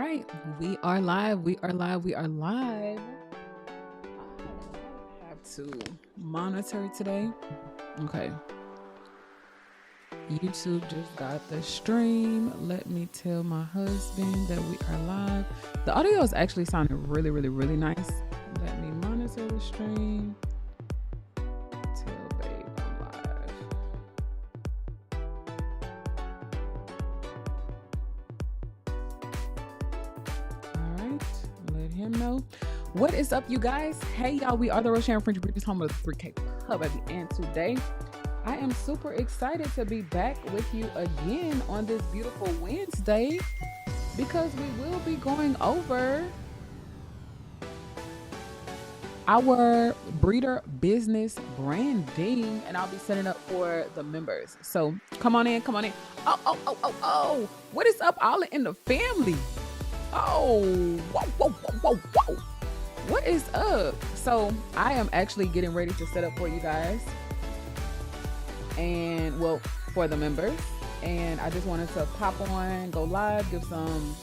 right, we are live. We are live. We are live. I have to monitor today. Okay. YouTube just got the stream. Let me tell my husband that we are live. The audio is actually sounding really, really, really nice. Let me monitor the stream. Tell babe I'm live. All right, let him know. What is up, you guys? Hey, y'all, we are the Rosharon French Bulldog, home of the 3K Pub, baby. And today, I am super excited to be back with you again on this beautiful Wednesday because we will be going over our breeder business branding, and I'll be setting up for the members. So come on in, come on in. Oh. What is up, all in the family? Oh, whoa. What is up? So I am actually getting ready to set up for you guys. And well, for the members, and I just wanted to pop on, go live, give some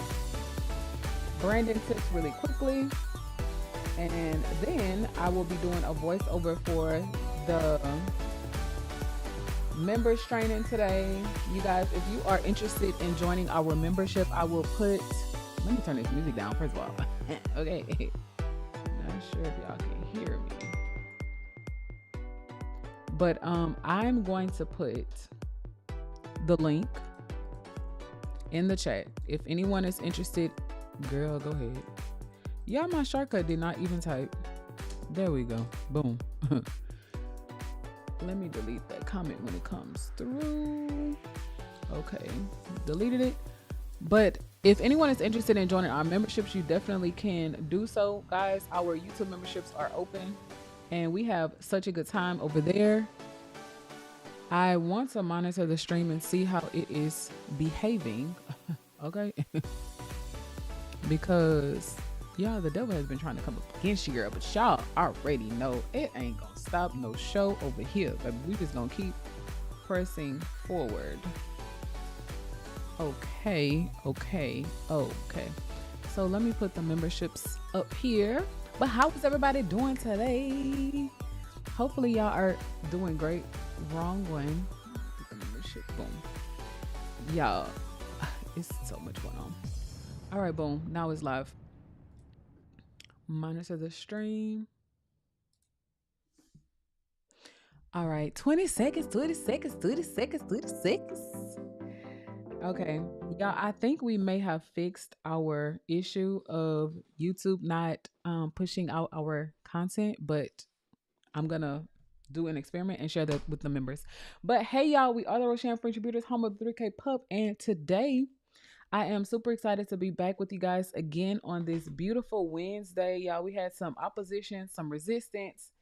branding tips really quickly, and then I will be doing a voiceover for the members training today. You guys, if you are interested in joining our membership, I will put, let me turn this music down first of all. Okay, not sure if y'all can hear me. But I'm going to put the link in the chat. If anyone is interested, girl, go ahead. Yeah, my shortcut did not even type. There we go. Boom. Let me delete that comment when it comes through. Okay, deleted it. But if anyone is interested in joining our memberships, you definitely can do so, guys. Our YouTube memberships are open, and we have such a good time over there. I want to monitor the stream and see how it is behaving. Okay. Because, y'all, the devil has been trying to come up against you, girl. But y'all already know it ain't going to stop no show over here. But we just going to keep pressing forward. Okay. So let me put the memberships up here. But how is everybody doing today? Hopefully y'all are doing great. Wrong one. Put the membership. Boom. Y'all, it's so much going on. All right, boom. Now it's live. Monitor the stream. All right, 20 seconds. Okay, y'all, I think we may have fixed our issue of YouTube not pushing out our content, but I'm gonna do an experiment and share that with the members. But hey, y'all, we are the Rosharon French Bulldogs, home of the 3K Pub, and today I am super excited to be back with you guys again on this beautiful Wednesday. Y'all, we had some opposition, some resistance,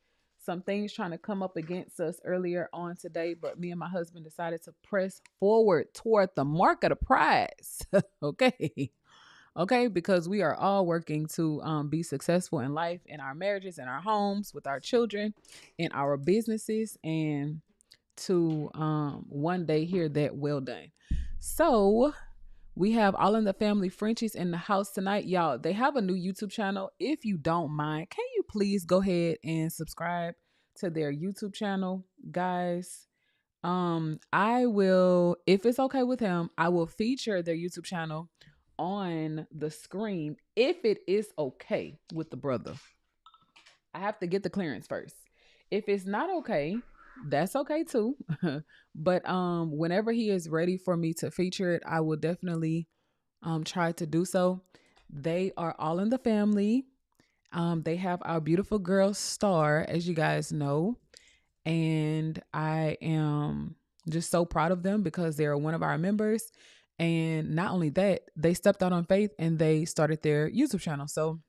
some things trying to come up against us earlier on today, but me and my husband decided to press forward toward the mark of the prize. Okay, because we are all working to be successful in life, in our marriages, in our homes, with our children, in our businesses, and to one day hear that well done. So we have all in the family Frenchies in the house tonight. Y'all, they have a new YouTube channel. If you don't mind, can you please go ahead and subscribe to their YouTube channel, guys? I will, if it's okay with him, I will feature their YouTube channel on the screen if it is okay with the brother. I have to get the clearance first. If it's not okay, that's okay too. But whenever he is ready for me to feature it, I will definitely try to do so. They are all in the family. They have our beautiful girl Star, as you guys know, and I am just so proud of them because they're one of our members. And not only that, they stepped out on faith and they started their YouTube channel. So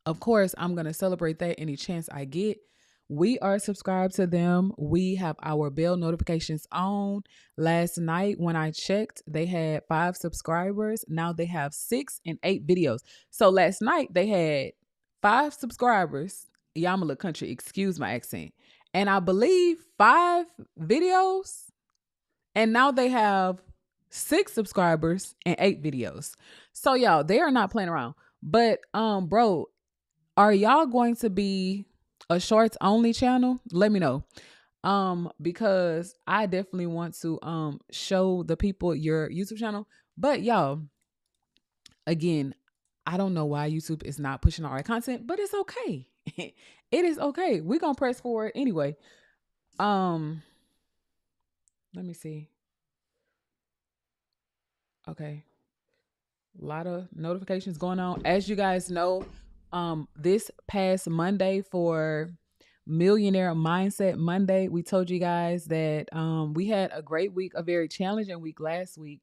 of course, I'm going to celebrate that any chance I get. We are subscribed to them. We have our bell notifications on. Last night when I checked, they had 5 subscribers. Now they have 6 and 8 videos. So last night they had 5 subscribers. Yamala country, excuse my accent. And I believe 5 videos. And now they have 6 subscribers, and 8 videos. So y'all, they are not playing around. But bro, are y'all going to be a shorts only channel? Let me know. Because I definitely want to show the people your YouTube channel. But y'all, again, I don't know why YouTube is not pushing our content, but it's okay. It is okay. We're gonna press forward anyway. Um, let me see. Okay. A lot of notifications going on. As you guys know, this past Monday for Millionaire Mindset Monday, we told you guys that we had a great week, a very challenging week last week.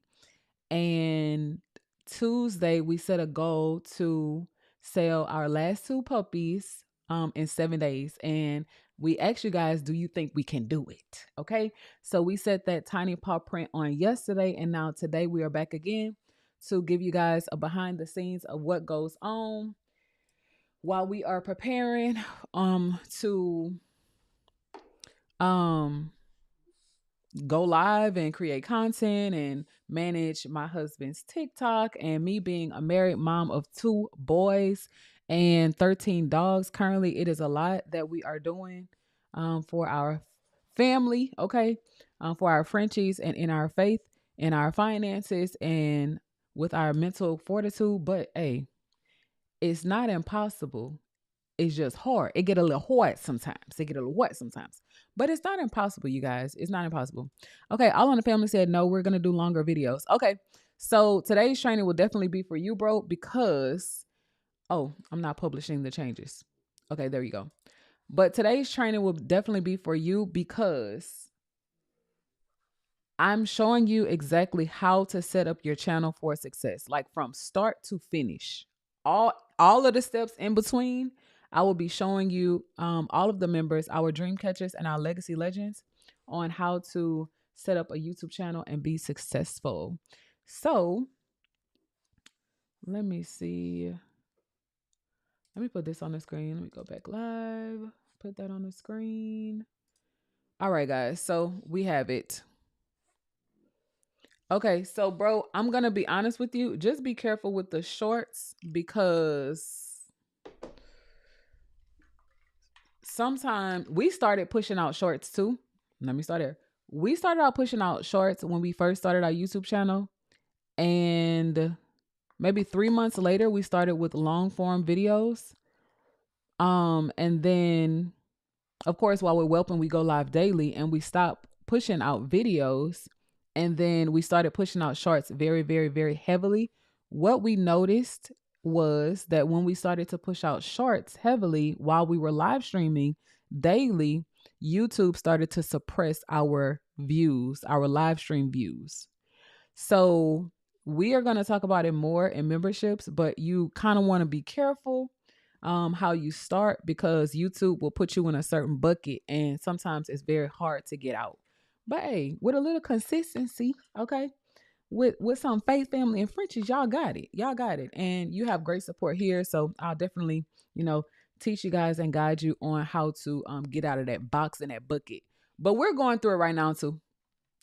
And Tuesday, we set a goal to sell our last 2 puppies in 7 days. And we asked you guys, do you think we can do it? Okay. So we set that tiny paw print on yesterday. And now today we are back again to give you guys a behind the scenes of what goes on while we are preparing to um go live and create content and manage my husband's TikTok, and me being a married mom of 2 boys and 13 dogs. Currently, it is a lot that we are doing for our family, okay? For our Frenchies and in our faith, in our finances, and with our mental fortitude. But hey, it's not impossible. It's just hard. It get a little hard sometimes. It get a little hard sometimes. But it's not impossible, you guys. It's not impossible. Okay, all on the family said no, we're gonna do longer videos. Okay. So today's training will definitely be for you, bro, because I'm not publishing the changes. Okay, there you go. But today's training will definitely be for you because I'm showing you exactly how to set up your channel for success, like from start to finish. All of the steps in between, I will be showing you all of the members, our dream catchers and our legacy legends, on how to set up a YouTube channel and be successful. So let me see. Let me put this on the screen. Let me go back live. Put that on the screen. All right, guys. So we have it. Okay, so bro, I'm gonna be honest with you. Just be careful with the shorts because sometimes we started pushing out shorts too. Let me start there. We started out pushing out shorts when we first started our YouTube channel, and maybe 3 months later we started with long form videos. And then of course, while we're whelping, we go live daily, and we stopped pushing out videos. And then we started pushing out shorts very, very, very heavily. What we noticed was that when we started to push out shorts heavily while we were live streaming daily, YouTube started to suppress our views, our live stream views. So we are going to talk about it more in memberships, but you kind of want to be careful how you start, because YouTube will put you in a certain bucket and sometimes it's very hard to get out. But hey, with a little consistency, okay, with some faith, family, and Frenchies, y'all got it. Y'all got it. And you have great support here. So I'll definitely, teach you guys and guide you on how to get out of that box and that bucket. But we're going through it right now too.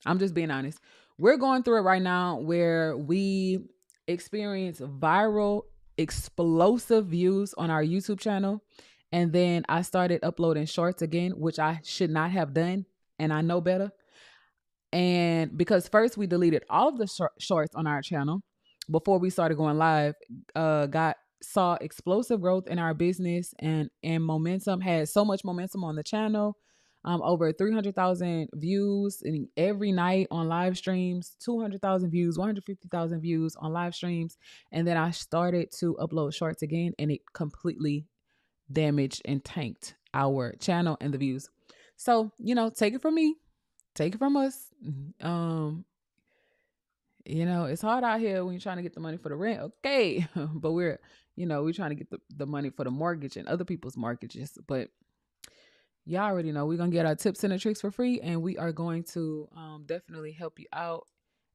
I'm just being honest. We're going through it right now where we experience viral, explosive views on our YouTube channel. And then I started uploading shorts again, which I should not have done. And I know better. And because first we deleted all of the shorts on our channel before we started going live, saw explosive growth in our business and momentum, had so much momentum on the channel. Over 300,000 views in every night on live streams, 200,000 views, 150,000 views on live streams. And then I started to upload shorts again, and it completely damaged and tanked our channel and the views. So, take it from me, take it from us. It's hard out here when you're trying to get the money for the rent. Okay. But we're trying to get the money for the mortgage and other people's mortgages. But y'all already know we're going to get our tips and the tricks for free, and we are going to definitely help you out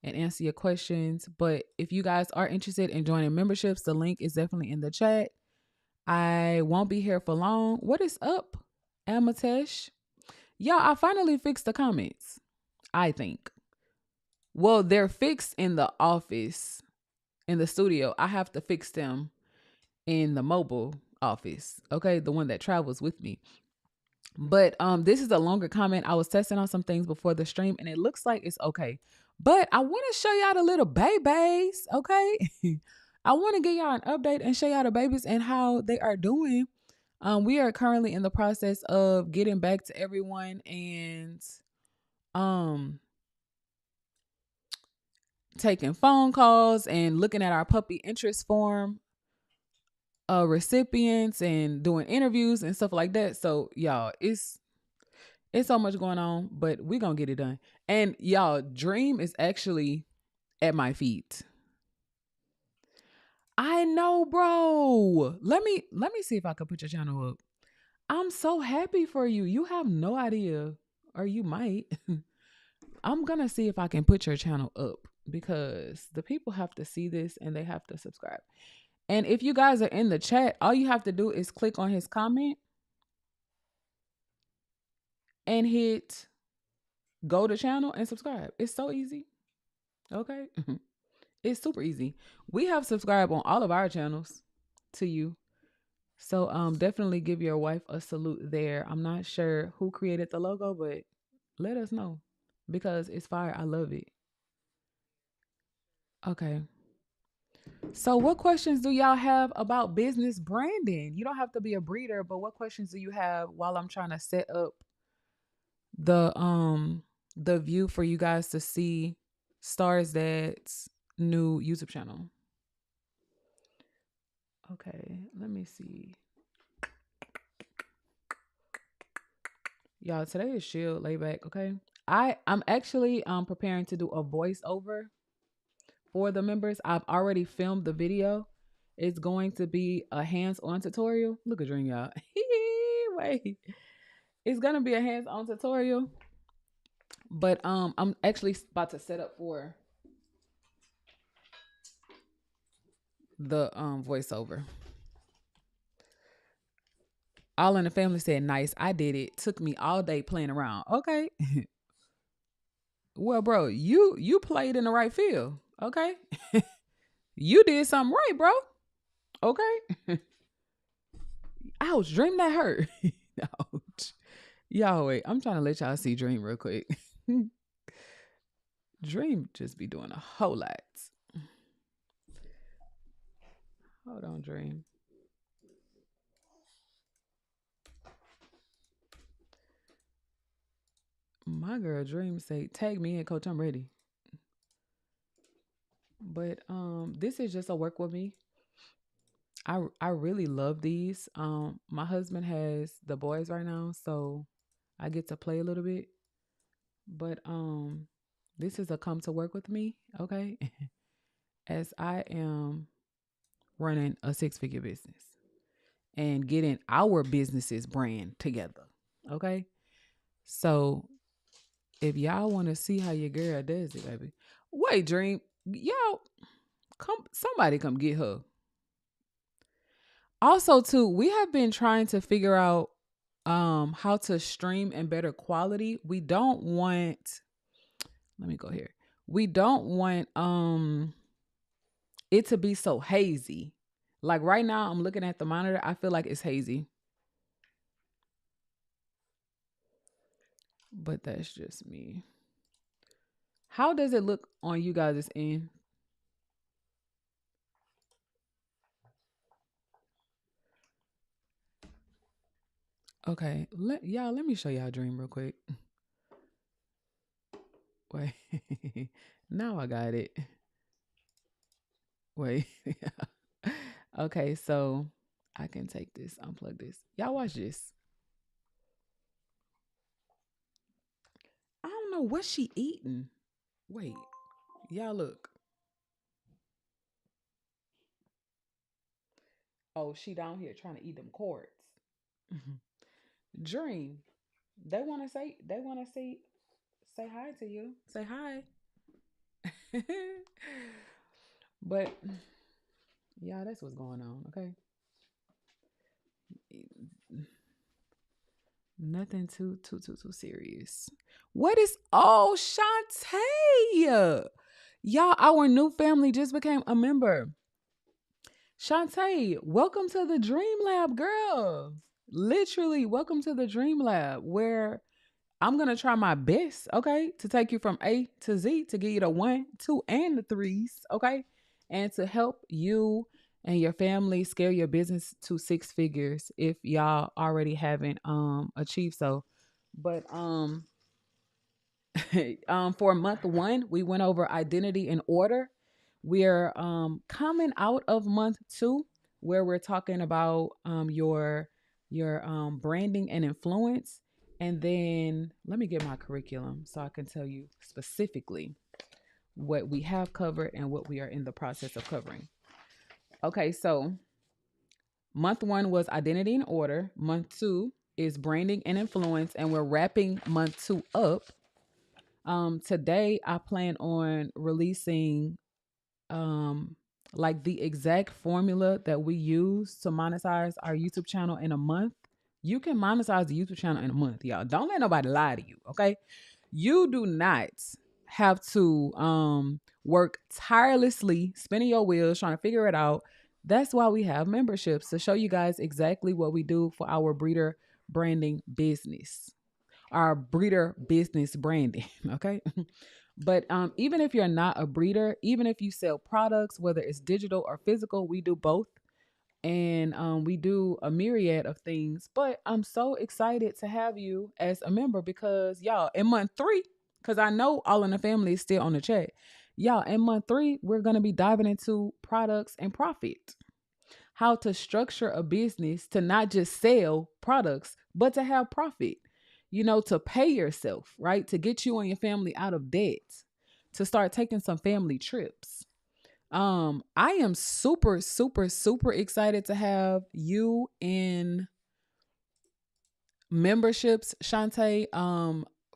and answer your questions. But if you guys are interested in joining memberships, the link is definitely in the chat. I won't be here for long. What is up, Amatesh? Y'all, I finally fixed the comments, I think. Well, they're fixed in the office, in the studio. I have to fix them in the mobile office. Okay, the one that travels with me. But this is a longer comment. I was testing on some things before the stream and it looks like it's okay. But I want to show y'all the little babies, okay? I want to give y'all an update and show y'all the babies and how they are doing. We are currently in the process of getting back to everyone and um taking phone calls and looking at our puppy interest form recipients and doing interviews and stuff like that. So y'all, it's so much going on, but we gonna get it done. And y'all, Dream is actually at my feet. I know, bro. Let me see if I can put your channel up. I'm so happy for you. You have no idea, or you might. I'm gonna see if I can put your channel up because the people have to see this and they have to subscribe. And if you guys are in the chat, all you have to do is click on his comment and hit go to channel and subscribe. It's so easy. Okay. It's super easy. We have subscribed on all of our channels to you. So definitely give your wife a salute there. I'm not sure who created the logo, but let us know because it's fire. I love it. Okay. So what questions do y'all have about business branding? You don't have to be a breeder, but what questions do you have while I'm trying to set up the view for you guys to see Stars Dad's new YouTube channel? Okay, let me see. Y'all, today is chill, lay back, okay? I'm actually preparing to do a voiceover for the members. I've already filmed the video. It's going to be a hands-on tutorial. Look at Dream, y'all. Wait. It's gonna be a hands-on tutorial. But I'm actually about to set up for the voiceover. All in the family said nice. I did it. Took me all day playing around. Okay. Well, bro, you played in the right field. Okay. You did something right, bro. Okay. Ouch, Dream, that hurt. Ouch. Y'all wait. I'm trying to let y'all see Dream real quick. Dream just be doing a whole lot. Hold on, Dream. My girl Dream say, tag me in, coach. I'm ready. But this is just a work with me. I really love these. My husband has the boys right now, so I get to play a little bit. But this is a come to work with me, okay? As I am running a six-figure business and getting our businesses brand together, okay? So if y'all want to see how your girl does it, baby. Wait, Dream, y'all somebody come get her. Also, too, we have been trying to figure out how to stream in better quality. We don't want, let me go here. We don't want it to be so hazy. Like right now, I'm looking at the monitor. I feel like it's hazy. But that's just me. How does it look on you guys' end? Okay, let me show y'all Dream real quick. Wait, now I got it. Wait, okay, so I can take this, unplug this. Y'all watch this. I don't know what she eating. Wait, y'all look. Oh, she down here trying to eat them cords. Dream, they want to say hi to you. Say hi. But yeah, that's what's going on, okay? Nothing too serious. What is Shantae? Y'all, our new family just became a member. Shantae, welcome to the Dream Lab, girl. Literally, welcome to the Dream Lab, where I'm gonna try my best, okay, to take you from A to Z, to get you the one, two, and the threes, okay, and to help you and your family scale your business to six figures if y'all already haven't achieved so. But for month one, we went over identity and order. We're coming out of month two, where we're talking about your branding and influence. And then let me get my curriculum so I can tell you specifically what we have covered and what we are in the process of covering. Okay, so month one was identity and order. Month two is branding and influence, and we're wrapping month two up. Today I plan on releasing like the exact formula that we use to monetize our YouTube channel in a month. You can monetize the YouTube channel in a month, y'all. Don't let nobody lie to you, okay? You do not have to work tirelessly, spinning your wheels, trying to figure it out. That's why we have memberships, to show you guys exactly what we do for our breeder branding business, our breeder business branding, okay? But even if you're not a breeder, even if you sell products, whether it's digital or physical, we do both. And we do a myriad of things. But I'm so excited to have you as a member, because y'all, in month three, because I know all in the family is still on the chat. Y'all, in month three, we're going to be diving into products and profit. How to structure a business to not just sell products, but to have profit, to pay yourself, right? To get you and your family out of debt, to start taking some family trips. I am super, super, super excited to have you in memberships, Shantae.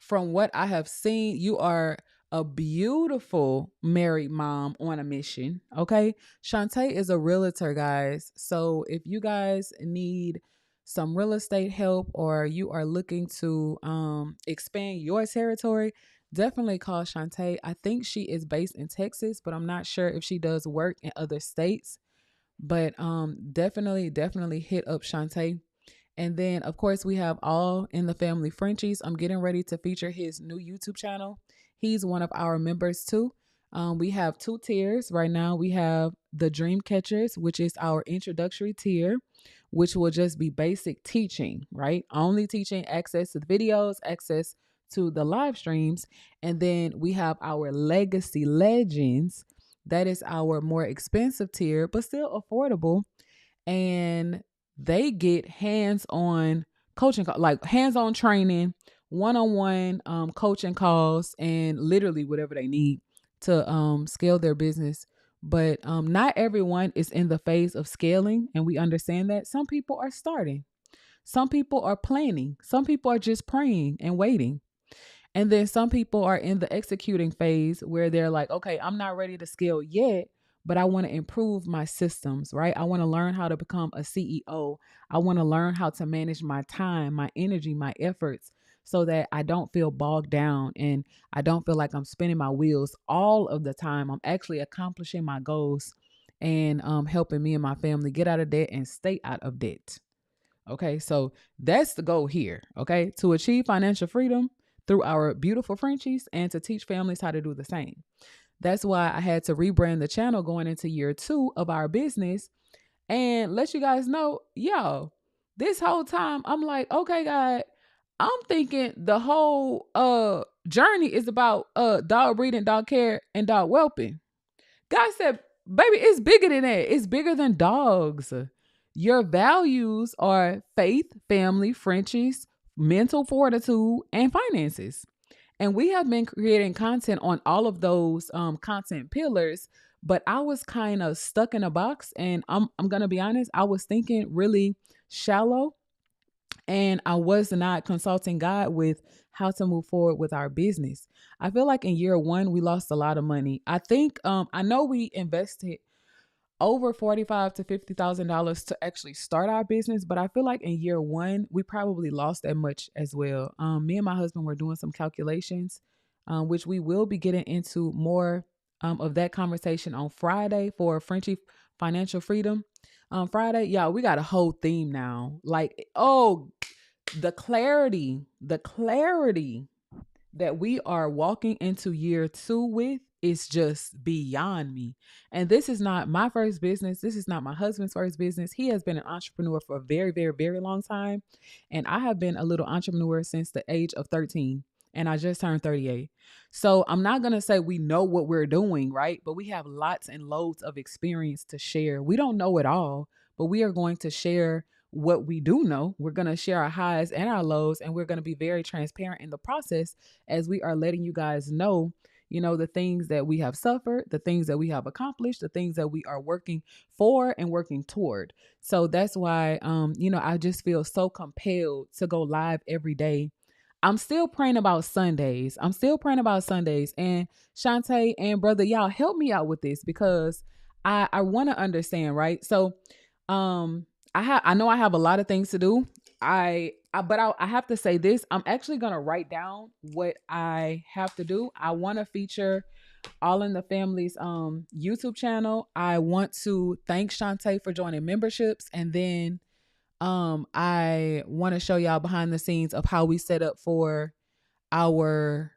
From what I have seen, you are a beautiful married mom on a mission. Okay. Shantae is a realtor, guys. So if you guys need some real estate help, or you are looking to expand your territory, definitely call Shantae. I think she is based in Texas, but I'm not sure if she does work in other states. But definitely hit up Shantae. And then, of course, we have all in the family Frenchies. I'm getting ready to feature his new YouTube channel. He's one of our members too. We have two tiers right now. We have the Dream Catchers, which is our introductory tier, which will just be basic teaching, right? Only teaching, access to the videos, access to the live streams. And then we have our Legacy Legends. That is our more expensive tier, but still affordable. And they get hands-on coaching, like hands-on training, one-on-one coaching calls, and literally whatever they need to scale their business. But not everyone is in the phase of scaling, and we understand that. Some people are starting, some people are planning, some people are just praying and waiting. And then some people are in the executing phase, where they're like, okay, I'm not ready to scale yet, but I want to improve my systems, right? I want to learn how to become a CEO. I want to learn how to manage my time, my energy, my efforts, so that I don't feel bogged down and I don't feel like I'm spinning my wheels all of the time. I'm actually accomplishing my goals and helping me and my family get out of debt and stay out of debt. Okay, so that's the goal here, okay? To achieve financial freedom through our beautiful Frenchies, and to teach families how to do the same. That's why I had to rebrand the channel going into year 2 of our business, and let you guys know, yo, this whole time I'm like, okay, God, I'm thinking the whole journey is about dog breeding, dog care, and dog whelping. God said, baby, it's bigger than that. It's bigger than dogs. Your values are faith, family, Frenchies, mental fortitude, and finances. And we have been creating content on all of those content pillars, but I was kind of stuck in a box. And I'm going to be honest, I was thinking really shallow, and I was not consulting God with how to move forward with our business. I feel like in year 1, we lost a lot of money. I think, I know we invested over 45 to $50,000 to actually start our business. But I feel like in year one, we probably lost that much as well. Me and my husband were doing some calculations, which we will be getting into more of that conversation on Friday for Frenchie Financial Freedom. Friday, yeah, we got a whole theme now. Like, oh, the clarity that we are walking into year two with is just beyond me. And this is not my first business. This is not my husband's first business. He has been an entrepreneur for a very, very, very long time. And I have been a little entrepreneur since the age of 13. And I just turned 38. So I'm not going to say we know what we're doing, right? But we have lots and loads of experience to share. We don't know it all, but we are going to share what we do know. We're going to share our highs and our lows, and we're going to be very transparent in the process as we are letting you guys know, the things that we have suffered, the things that we have accomplished, the things that we are working for and working toward. So that's why, I just feel so compelled to go live every day. I'm still praying about Sundays. And Shantae and brother, y'all help me out with this because I want to understand, right? So, I know I have a lot of things to do. But I have to say this. I'm actually gonna write down what I have to do. I want to feature All in the Family's YouTube channel. I want to thank Shantae for joining memberships, and then I want to show y'all behind the scenes of how we set up for our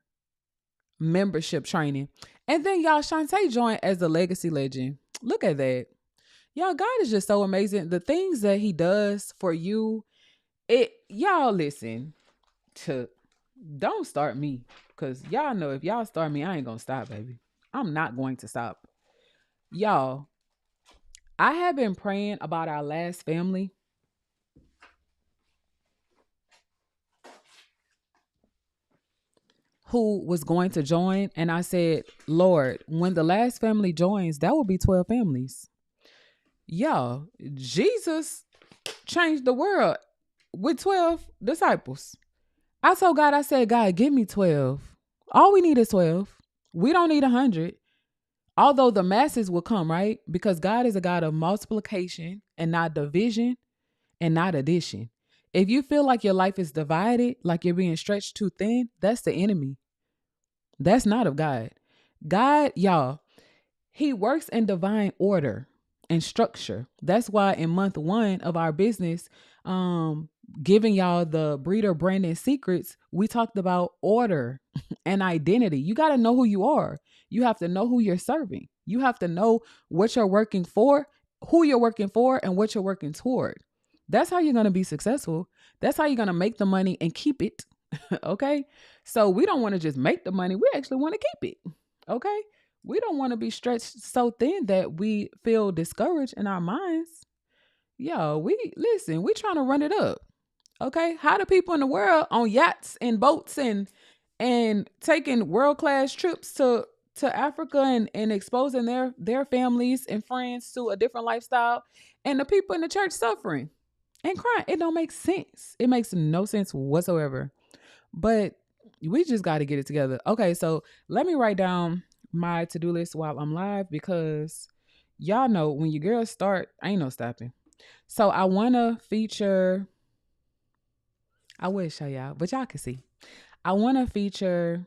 membership training. And then y'all, Shantae joined as the legacy legend. Look at that. Y'all, God is just so amazing. The things that he does for you, y'all listen to, don't start me. Cause y'all know if y'all start me, I ain't gonna stop, baby. I'm not going to stop. Y'all, I have been praying about our last family who was going to join. And I said, Lord, when the last family joins, that will be 12 families. Y'all, Jesus changed the world with 12 disciples. I told God, I said, God, give me 12. All we need is 12. We don't need 100. Although the masses will come, right? Because God is a God of multiplication and not division and not addition. If you feel like your life is divided, like you're being stretched too thin, that's the enemy. That's not of God. God, y'all, he works in divine order and structure. That's why in month 1 of our business, giving y'all the breeder branding secrets, we talked about order and identity. You got to know who you are. You have to know who you're serving. You have to know what you're working for, who you're working for, and what you're working toward. That's how you're going to be successful. That's how you're going to make the money and keep it. Okay. So we don't want to just make the money. We actually want to keep it. Okay. We don't want to be stretched so thin that we feel discouraged in our minds. Yo, we trying to run it up. Okay. How do people in the world on yachts and boats and taking world-class trips to Africa and exposing their families and friends to a different lifestyle, and the people in the church suffering and crying? It don't make sense. It makes no sense whatsoever. But we just got to get it together. Okay, so let me write down my to-do list while I'm live, because y'all know when your girls start, ain't no stopping. So I want to feature, I will show y'all, but y'all can see. I want to feature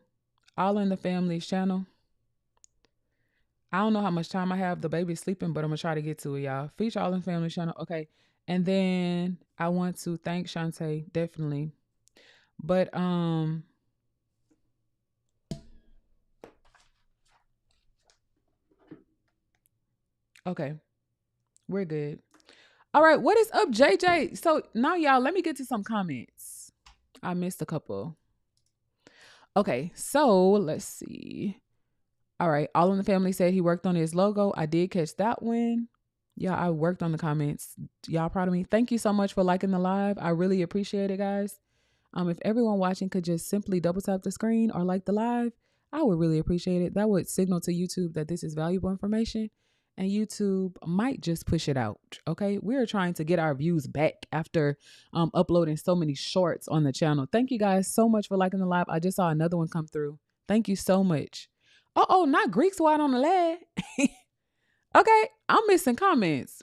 All in the Family's channel. I don't know how much time I have. The baby's sleeping, but I'm going to try to get to it, y'all. Feature All in the Family's channel. Okay. And then I want to thank Shantae, definitely. But, okay, we're good. All right, what is up, JJ? So now, y'all, let me get to some comments. I missed a couple. Okay, so let's see. All right, All in the Family said he worked on his logo. I did catch that one. Yeah, I worked on the comments. Y'all proud of me? Thank you so much for liking the live. I really appreciate it, guys. If everyone watching could just simply double tap the screen or like the live, I would really appreciate it. That would signal to YouTube that this is valuable information, and YouTube might just push it out. Okay, we're trying to get our views back after uploading so many shorts on the channel. Thank you guys so much for liking the live. I just saw another one come through. Thank you so much. Oh, not Greek's White on the lag. Okay, I'm missing comments.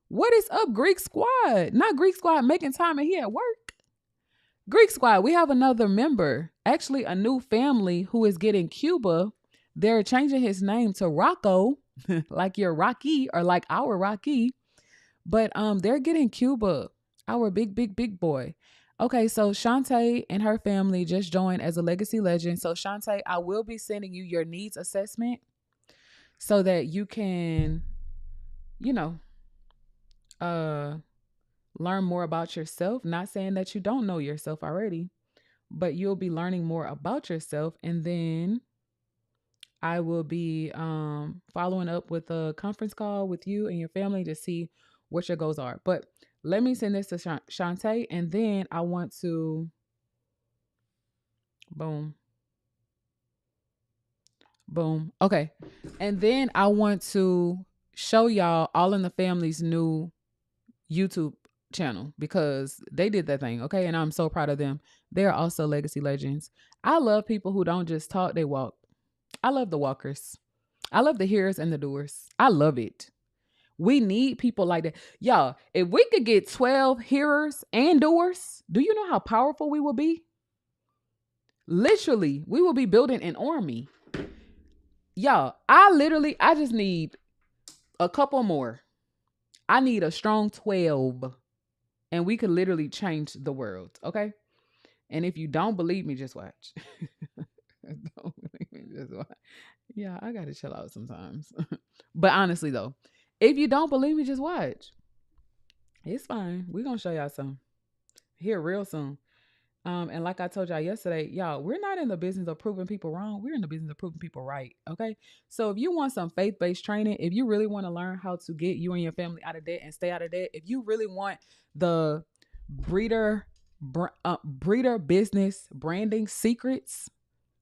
What is up, Greek Squad? Not Greek Squad making time and he at work. Greek Squad, we have another member, actually a new family who is getting Cuba. They're changing his name to Rocco, like your Rocky or like our Rocky. But they're getting Cuba, our big boy. Okay, so Shantae and her family just joined as a legacy legend. So Shantae, I will be sending you your needs assessment so that you can, you know, uh learn more about yourself. Not saying that you don't know yourself already, but you'll be learning more about yourself. And then I will be following up with a conference call with you and your family to see what your goals are. But let me send this to Shantae, and then I want to, boom, boom. Okay. And then I want to show y'all all in the family's new YouTube channel because they did that thing. Okay. And I'm so proud of them. They're also legacy legends. I love people who don't just talk, they walk. I love the walkers. I love the hearers and the doers. I love it. We need people like that. Y'all, if we could get 12 hearers and doers, do you know how powerful we will be? Literally, we will be building an army. Y'all, I just need a couple more. I need a strong 12. And we could literally change the world, okay? And if you don't believe me, just watch. Don't believe me, just watch. Yeah, I gotta chill out sometimes. But honestly though, if you don't believe me, just watch. It's fine. We're gonna show y'all some here real soon. And like I told y'all yesterday, y'all, we're not in the business of proving people wrong. We're in the business of proving people right. Okay. So if you want some faith-based training, if you really want to learn how to get you and your family out of debt and stay out of debt, if you really want the breeder business branding secrets,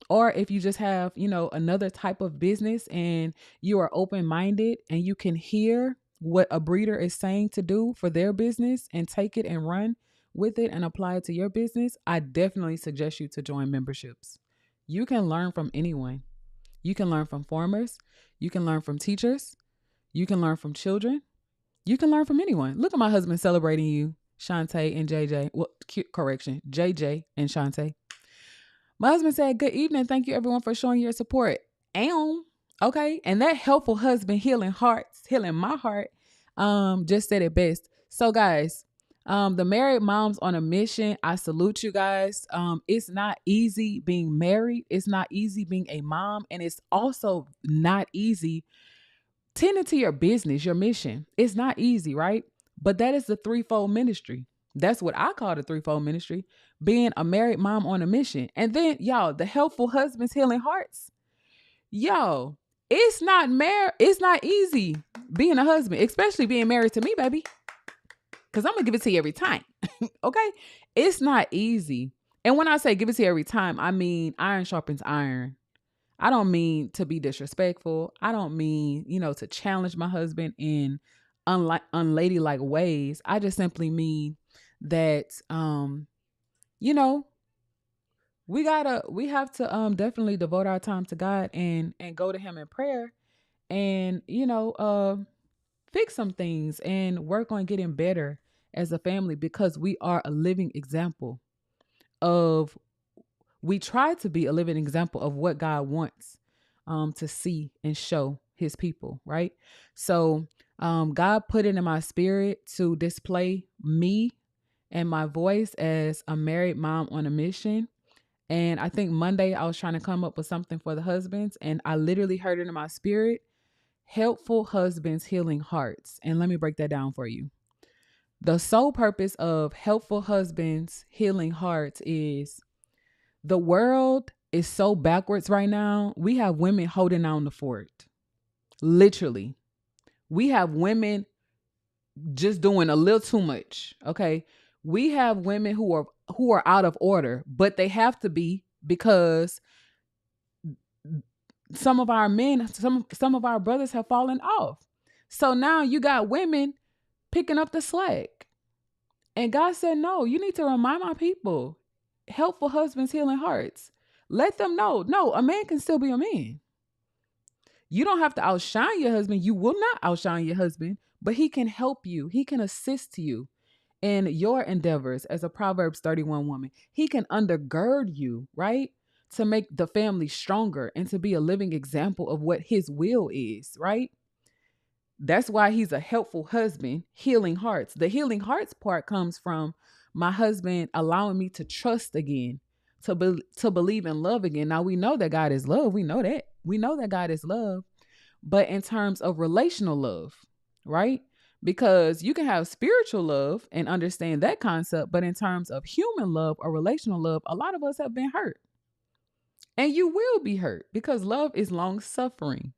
or if you just have, another type of business and you are open-minded and you can hear what a breeder is saying to do for their business and take it and run with it and apply it to your business, I definitely suggest you to join memberships. You can learn from anyone. You can learn from farmers. You can learn from teachers. You can learn from children. You can learn from anyone. Look at my husband celebrating you, Shantae and JJ. Well, correction, JJ and Shantae. My husband said, good evening. Thank you everyone for showing your support. Okay. And that helpful husband healing my heart, just said it best. So guys, the married moms on a mission, I salute you guys. It's not easy being married. It's not easy being a mom. And it's also not easy tending to your business, your mission. It's not easy, right? But that is the threefold ministry. That's what I call the threefold ministry, being a married mom on a mission. And then, y'all, the helpful husbands healing hearts. Yo, it's not easy being a husband, especially being married to me, baby. Because I'm going to give it to you every time. Okay? It's not easy. And when I say give it to you every time, I mean iron sharpens iron. I don't mean to be disrespectful. I don't mean, to challenge my husband in unladylike ways. I just simply mean that, we have to definitely devote our time to God and go to him in prayer and, fix some things and work on getting better as a family because we are a living example we try to be a living example of what God wants to see and show his people, right? So God put it in my spirit to display me and my voice as a married mom on a mission. And I think Monday I was trying to come up with something for the husbands and I literally heard it in my spirit, helpful husbands healing hearts. And let me break that down for you. The sole purpose of helpful husbands healing hearts is the world is so backwards right now. We have women holding down the fort. Literally. We have women just doing a little too much. Okay. We have women who are out of order, but they have to be because some of our men, some of our brothers have fallen off. So now you got women picking up the slack. And God said, no, you need to remind my people, helpful husbands healing hearts. Let them know, no, a man can still be a man. You don't have to outshine your husband. You will not outshine your husband, but he can help you. He can assist you in your endeavors as a Proverbs 31 woman. He can undergird you, right? To make the family stronger and to be a living example of what his will is, right? That's why he's a helpful husband, healing hearts. The healing hearts part comes from my husband allowing me to trust again, to believe in love again. Now we know that God is love. We know that. We know that God is love. But in terms of relational love, right? Because you can have spiritual love and understand that concept, but in terms of human love or relational love, a lot of us have been hurt. And you will be hurt because love is long suffering.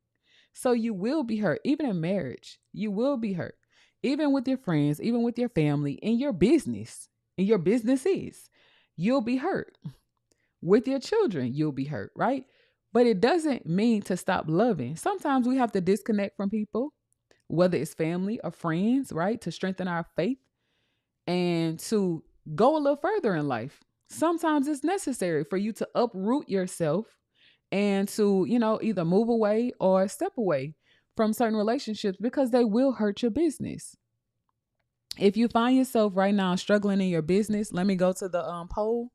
So you will be hurt, even in marriage. You will be hurt, even with your friends, even with your family, in your business, in your businesses. You'll be hurt. With your children, you'll be hurt, right? But it doesn't mean to stop loving. Sometimes we have to disconnect from people, whether it's family or friends, right? To strengthen our faith and to go a little further in life. Sometimes it's necessary for you to uproot yourself and to, either move away or step away from certain relationships because they will hurt your business. If you find yourself right now struggling in your business, let me go to the poll.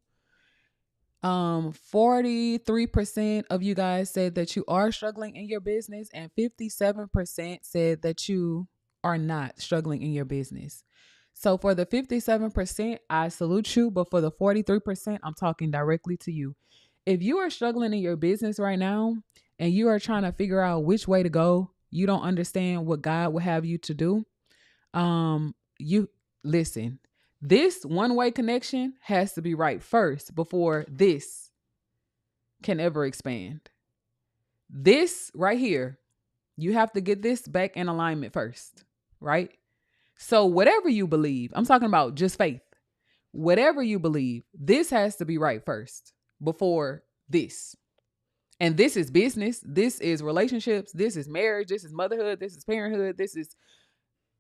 43% of you guys said that you are struggling in your business, and 57% said that you are not struggling in your business. So for the 57%, I salute you, but for the 43%, I'm talking directly to you. If you are struggling in your business right now and you are trying to figure out which way to go, you don't understand what God will have you to do. You listen. This one-way connection has to be right first before this can ever expand. This right here, you have to get this back in alignment first, right? So whatever you believe, I'm talking about just faith. Whatever you believe, this has to be right first before this. And this is business. This is relationships. This is marriage. This is motherhood. This is parenthood. This is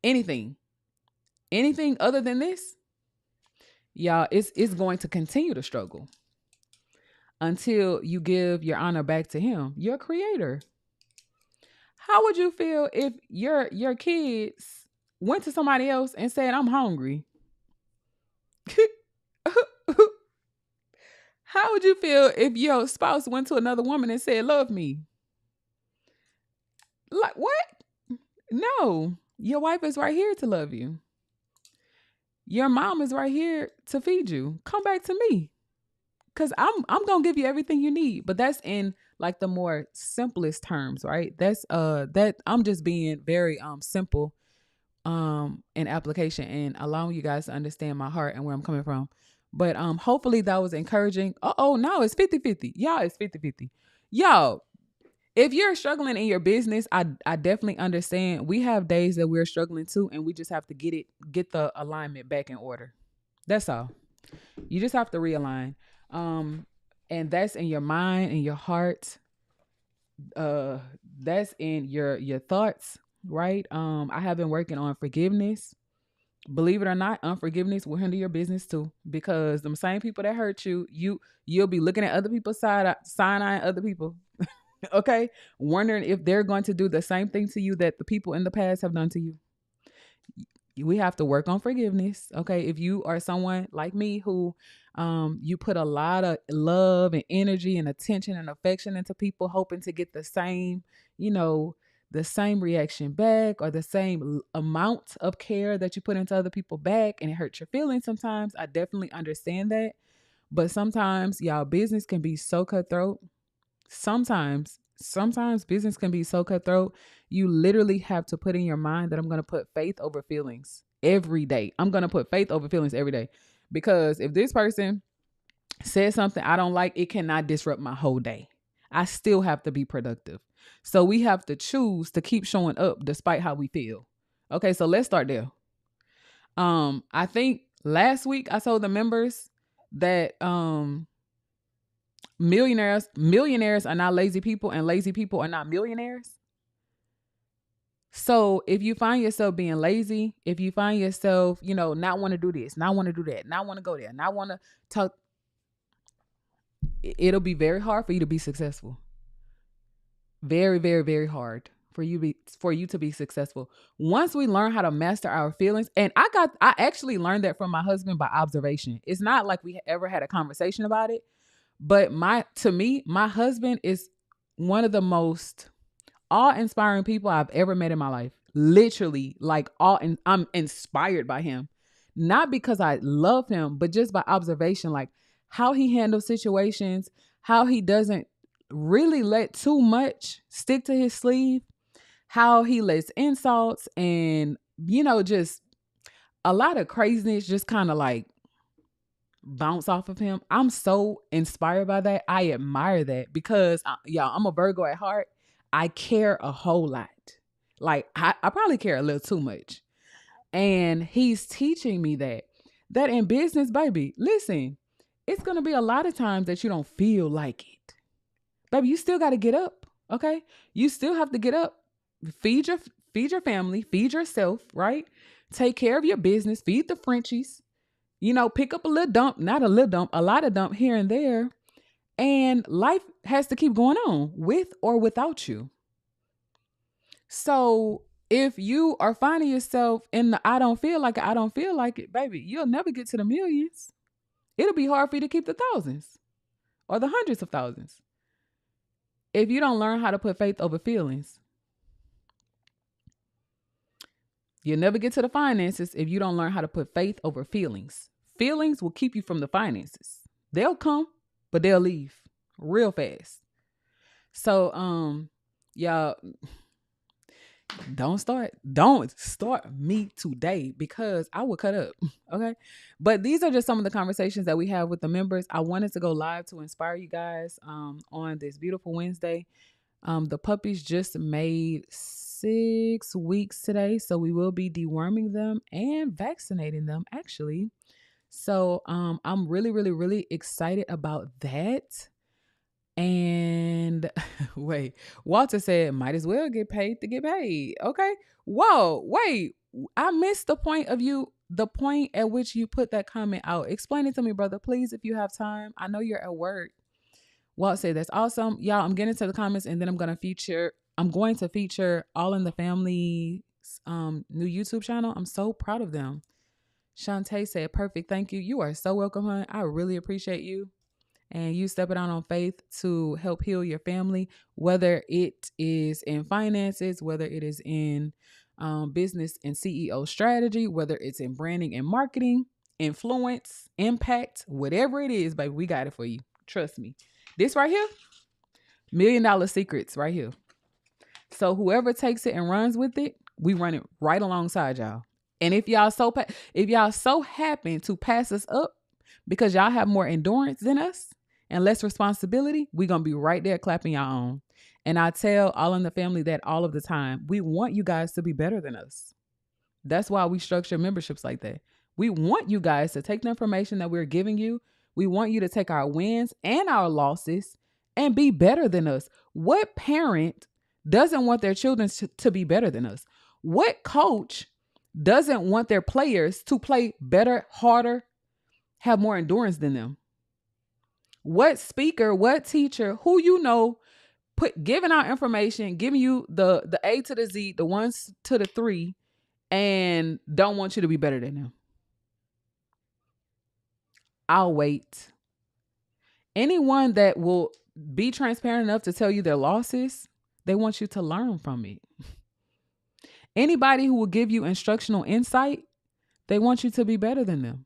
anything. Anything other than this, y'all, it's going to continue to struggle until you give your honor back to him, your creator. How would you feel if your kids went to somebody else and said, I'm hungry? How would you feel if your spouse went to another woman and said, love me? Like, what? No, your wife is right here to love you. Your mom is right here to feed you. Come back to me. Cause I'm gonna give you everything you need. But that's in like the more simplest terms, right? That's that I'm just being very simple in application and allowing you guys to understand my heart and where I'm coming from. But hopefully that was encouraging. No, it's 50-50. Y'all, it's 50-50. Y'all, if you're struggling in your business, I definitely understand. We have days that we're struggling too, and we just have to get the alignment back in order. That's all. You just have to realign. And that's in your mind and your heart. That's in your thoughts, right? I have been working on forgiveness. Believe it or not, unforgiveness will hinder your business too, because them same people that hurt you, you'll be looking at other people's side-eyeing other people. Okay, wondering if they're going to do the same thing to you that the people in the past have done to you. We have to work on forgiveness. Okay, if you are someone like me who you put a lot of love and energy and attention and affection into people, hoping to get the same, the same reaction back or the same amount of care that you put into other people back, and it hurts your feelings sometimes. I definitely understand that. But sometimes y'all, business can be so cutthroat. Sometimes business can be so cutthroat. You literally have to put in your mind that I'm going to put faith over feelings every day. I'm going to put faith over feelings every day. Because if this person says something I don't like, it cannot disrupt my whole day. I still have to be productive. So we have to choose to keep showing up despite how we feel. Okay, so let's start there. I think last week I told the members that millionaires are not lazy people and lazy people are not millionaires. So if you find yourself being lazy, if you find yourself, not want to do this, not want to do that, not want to go there, not want to talk, it'll be very hard for you to be successful. Very, very, very hard for you to be successful. Once we learn how to master our feelings, and I actually learned that from my husband by observation. It's not like we ever had a conversation about it, but to me, my husband is one of the most awe-inspiring people I've ever met in my life. Literally, like all, and I'm inspired by him. Not because I love him, but just by observation, like how he handles situations, how he doesn't really let too much stick to his sleeve, how he lets insults and, just a lot of craziness just kind of like bounce off of him. I'm so inspired by that. I admire that because, y'all, I'm a Virgo at heart. I care a whole lot. Like, I probably care a little too much. And he's teaching me that in business, baby, listen, it's going to be a lot of times that you don't feel like it. Baby, you still got to get up. Okay. You still have to get up, feed your family, feed yourself, right? Take care of your business, feed the Frenchies, pick up a little dump, not a little dump, a lot of dump here and there. And life has to keep going on with or without you. So if you are finding yourself in the I don't feel like it, baby, you'll never get to the millions. It'll be hard for you to keep the thousands or the hundreds of thousands if you don't learn how to put faith over feelings. You'll never get to the finances if you don't learn how to put faith over feelings. Feelings will keep you from the finances. They'll come, but they'll leave real fast. So, y'all, don't start me today because I will cut up. Okay. But these are just some of the conversations that we have with the members. I wanted to go live to inspire you guys on this beautiful Wednesday. The puppies just made 6 weeks today, so we will be deworming them and vaccinating them actually. So I'm really, really, really excited about that. And wait, Walter said, might as well get paid to get paid. Okay. Whoa, wait. I missed the point at which you put that comment out. Explain it to me, brother, please, if you have time. I know you're at work. Walt said, that's awesome. Y'all, I'm getting to the comments and then I'm going to feature All in the Family's new YouTube channel. I'm so proud of them. Shantae said, perfect. Thank you. You are so welcome, hon. I really appreciate you. And you stepping out on faith to help heal your family, whether it is in finances, whether it is in business and CEO strategy, whether it's in branding and marketing, influence, impact, whatever it is, baby, we got it for you. Trust me. This right here, $1 million secrets right here. So whoever takes it and runs with it, we run it right alongside y'all. And if y'all so happen to pass us up because y'all have more endurance than us and less responsibility, we're going to be right there clapping y'all on. And I tell All in the Family that all of the time. We want you guys to be better than us. That's why we structure memberships like that. We want you guys to take the information that we're giving you. We want you to take our wins and our losses and be better than us. What parent doesn't want their children to be better than us? What coach doesn't want their players to play better, harder, have more endurance than them? What speaker, what teacher, who giving out information, giving you the A to the Z, the 1 to the 3, and don't want you to be better than them? I'll wait. Anyone that will be transparent enough to tell you their losses, they want you to learn from it. Anybody who will give you instructional insight, they want you to be better than them.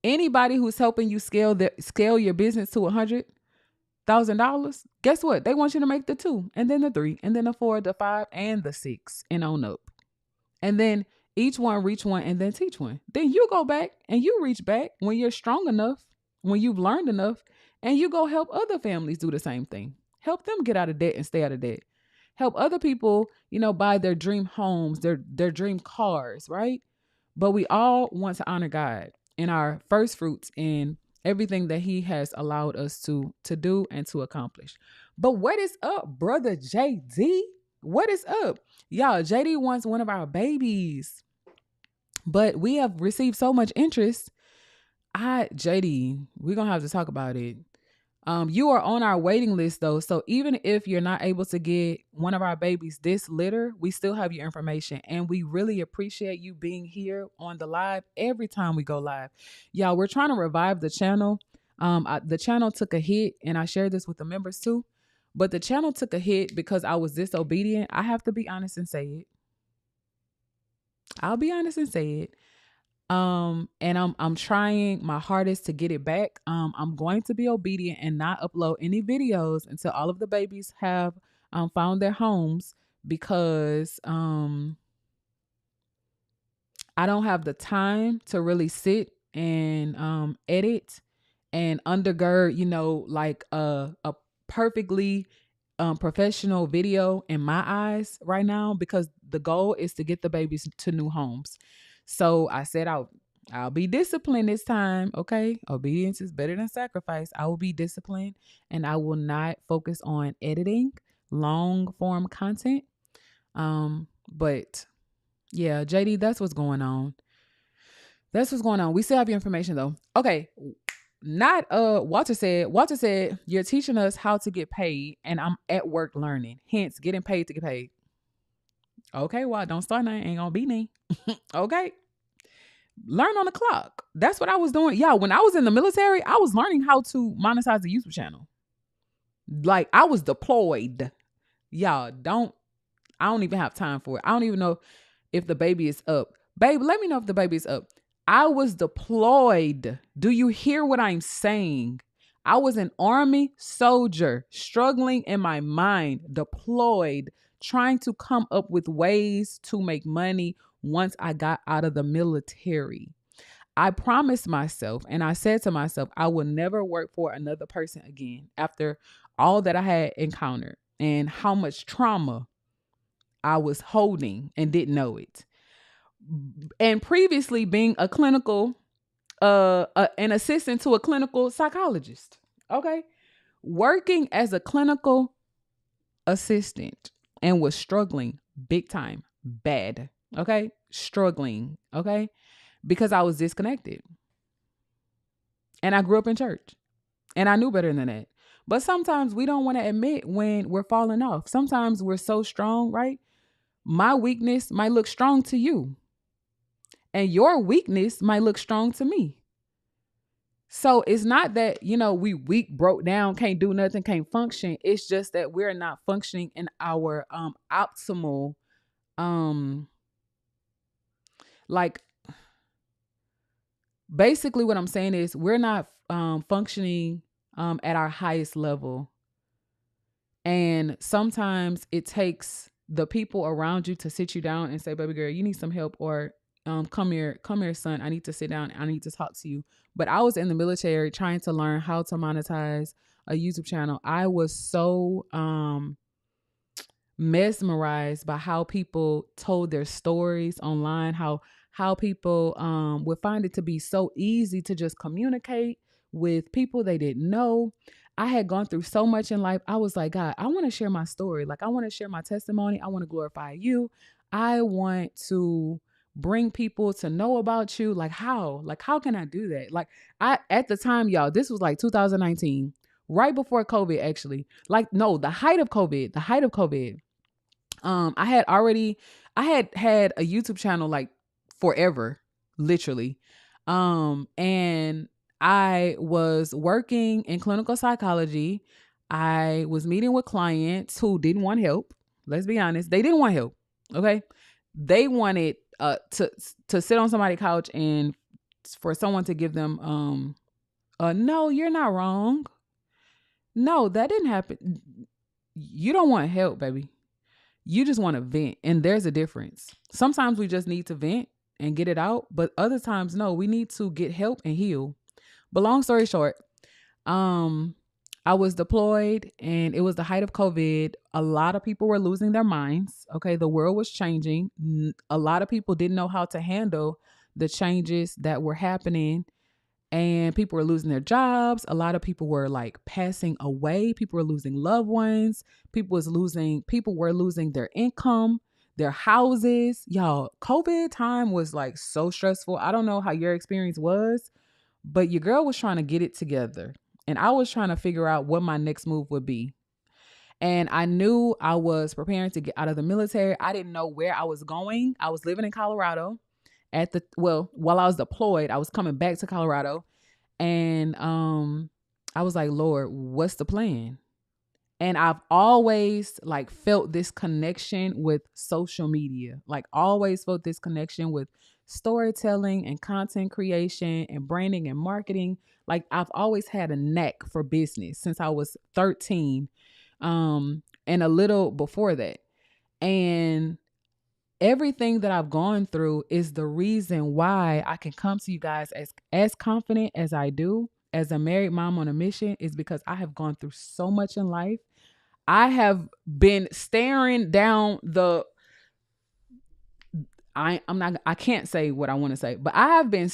Anybody who's helping you scale your business to $100,000, guess what? They want you to make the 2, and then the 3, and then the 4, the 5, and the 6, and on up. And then each one reach one, and then teach one. Then you go back and you reach back when you're strong enough, when you've learned enough, and you go help other families do the same thing. Help them get out of debt and stay out of debt. Help other people, buy their dream homes, their dream cars, right? But we all want to honor God in our first fruits in everything that he has allowed us to do and to accomplish. But what is up, brother JD? What is up? Y'all, JD wants one of our babies, but we have received so much interest. JD, we're going to have to talk about it. You are on our waiting list though. So even if you're not able to get one of our babies this litter, we still have your information. And we really appreciate you being here on the live every time we go live. Y'all, we're trying to revive the channel. The channel took a hit, and I shared this with the members too. But the channel took a hit because I was disobedient. I have to be honest and say it. I'll be honest and say it. And I'm trying my hardest to get it back. I'm going to be obedient and not upload any videos until all of the babies have found their homes, because I don't have the time to really sit and edit and undergird, like a perfectly professional video in my eyes right now, because the goal is to get the babies to new homes. So I said I'll be disciplined this time. Okay. Obedience is better than sacrifice. I will be disciplined, and I will not focus on editing long form content. But yeah, JD, that's what's going on. That's what's going on. We still have your information though. Okay. Not Walter said you're teaching us how to get paid, and I'm at work learning, hence getting paid to get paid. Okay, well, don't start nothing, ain't gonna be me. Okay. Learn on the clock. That's what I was doing. Yeah, when I was in the military, I was learning how to monetize the YouTube channel. Like, I was deployed. Y'all, I don't even have time for it. I don't even know if the baby is up. Babe, let me know if the baby is up. I was deployed. Do you hear what I'm saying? I was an army soldier, struggling in my mind, deployed, trying to come up with ways to make money once I got out of the military. I promised myself, and I said to myself, I will never work for another person again after all that I had encountered and how much trauma I was holding and didn't know it. And previously being a clinical, an assistant to a clinical psychologist. Okay. Working as a clinical assistant, and was struggling big time, bad. Okay. Struggling. Okay. Because I was disconnected. And I grew up in church, and I knew better than that. But sometimes we don't want to admit when we're falling off. Sometimes we're so strong, right? My weakness might look strong to you, and your weakness might look strong to me. So it's not that, we weak, broke down, can't do nothing, can't function. It's just that we're not functioning in our optimal, like, basically what I'm saying is we're not functioning at our highest level. And sometimes it takes the people around you to sit you down and say, baby girl, you need some help, or come here, son. I need to sit down. I need to talk to you. But I was in the military trying to learn how to monetize a YouTube channel. I was so mesmerized by how people told their stories online, how people would find it to be so easy to just communicate with people they didn't know. I had gone through so much in life. I was like, God, I want to share my story. Like, I want to share my testimony. I want to glorify you. I want to bring people to know about you. Like, how can I do that? Like, at the time, y'all, this was like 2019, right before COVID, actually. Like, no, the height of COVID. I had had a YouTube channel like forever, literally. And I was working in clinical psychology. I was meeting with clients who didn't want help. Let's be honest. They didn't want help. Okay. They wanted to sit on somebody's couch and for someone to give them no, you're not wrong. No, that didn't happen. You don't want help, baby. You just want to vent. And there's a difference. Sometimes we just need to vent and get it out. But other times, no, we need to get help and heal. But long story short, I was deployed, and it was the height of COVID. A lot of people were losing their minds. Okay. The world was changing. A lot of people didn't know how to handle the changes that were happening, and people were losing their jobs. A lot of people were like passing away. People were losing loved ones. People were losing their income, their houses. Y'all, COVID time was like so stressful. I don't know how your experience was, but your girl was trying to get it together. And I was trying to figure out what my next move would be. And I knew I was preparing to get out of the military. I didn't know where I was going. I was living in Colorado while I was deployed. I was coming back to Colorado, and I was like, Lord, what's the plan? And I've always like felt this connection with social media, like always felt this connection with storytelling and content creation and branding and marketing. Like I've always had a knack for business since I was 13, and a little before that. And everything that I've gone through is the reason why I can come to you guys as confident as I do as a married mom on a mission, is because I have gone through so much in life. I have been staring down I can't say what I want to say, but I have been